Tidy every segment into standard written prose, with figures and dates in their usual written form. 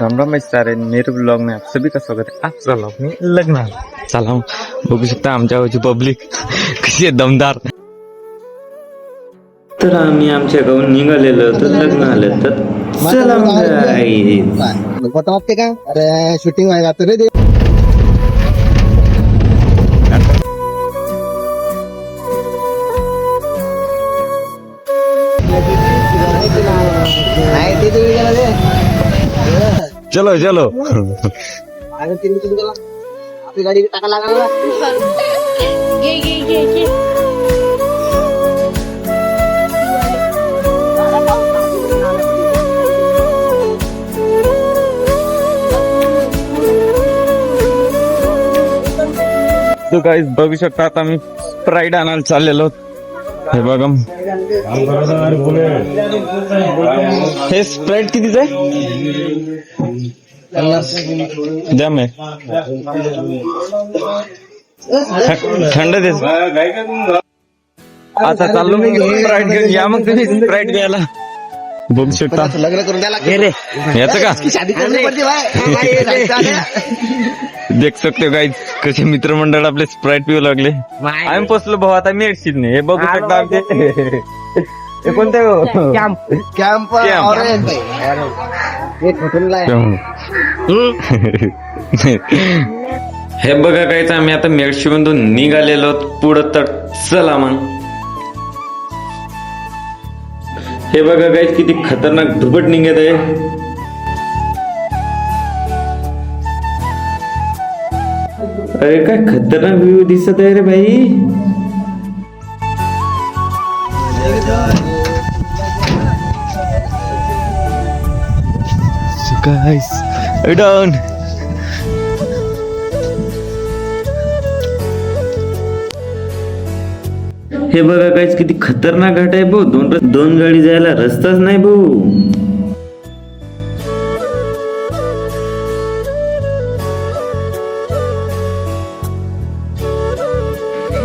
राम राम सारे, मेरे ब्लॉग में आप सभी का स्वागत है। आप चला मी लग्न चला बघू शकता आमच्या गावची पब्लिक कशी आहे दमदार। तर आम्ही आमच्या गावून निघालेलो तर लग्न आलं तर चला मग वाटते का? अरे शूटिंग व्हायला जातो रे. चलो चलो अरे तीन गेला आपली गाडी टाका लागला. तो गाईज बघू शकता आता मी स्प्राईट आणायला चाललेलो. हे बघा हे स्प्राईट कितीच आहे द्या मी थंड देच. आता चाललो मी स्प्राईट घेऊन. या मग तुम्ही स्प्राईट घ्यायला. बघू शकता लग्न करून द्यायला याच का शादी करनी पडती भाई. देख सकते गाईज कसे मित्रमंडळ आपले स्प्राईट पिऊ लागले. आम्ही पोचलो भाऊ आता मेडशीत नाही. हे बघू शकता आमचे हे कोणते कॅम्प ऑरेंज एक हॉटेलला हे बघा काहीच आम्ही आता मेडशीमधून निघालेलो पुढं. तर चला मग हे बघा काहीच किती खतरनाक धुपट निघत आहे. अरे काय खतरनाक व्ह्यू दिसत आहे रे भाई. guys down हे बघा काहीच किती खतरनाक घाट आहे भाऊ. दोन गाडी जायला रस्ताच नाही भाऊ.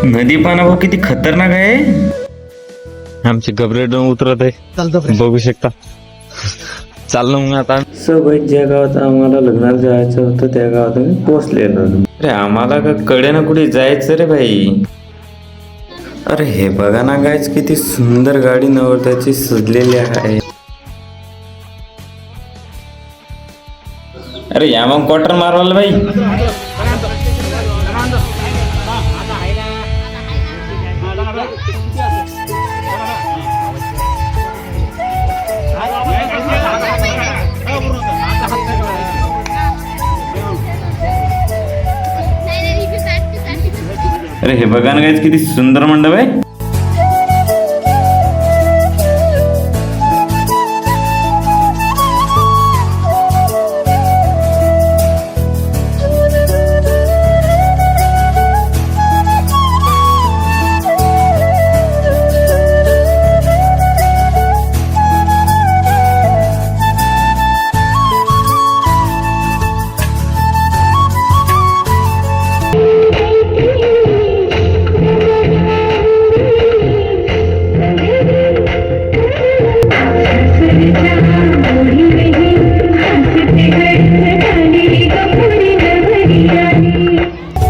नदी पाना भाऊ किती खतरनाक आहे. आमची घबरेडून उतरत आहे. चालतो बघू शकता चाललो मग आता. सोबत ज्या गावात आम्हाला लग्नाला जायचं होतं त्या गावात आम्ही पोहोचलेलो. अरे आम्हाला का कडे ना कुठे जायचं रे भाई. अरे हे बघा ना गायच किती सुंदर गाडी नवरदेवाची सजलेली आहे. अरे या मग क्वार्टर मारवाल भाई. अरे हे बघा ना गायच किती सुंदर मंडप आहे.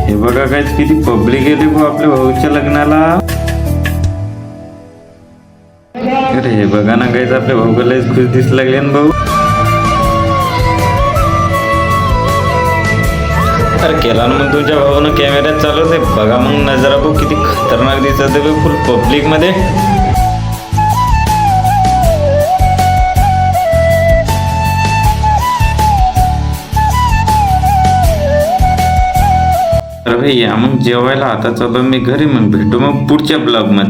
हे बघा काय किती पब्लिक येते भाऊ आपल्या भाऊच्या लग्नाला. अरे हे बघा ना काहीच आपल्या भाऊला खुश दिसू लागले ना भाऊ. अरे केला ना मग तुमच्या भाऊनं कॅमेऱ्यात चालवते. बघा मग नजरा भाऊ किती खतरनाक दिसत आहे फुल पब्लिक मध्ये. अरे भाई या मग जेवायला आता चलो मी घरी. मग भेटू मग पुढच्या ब्लॉग मध्ये.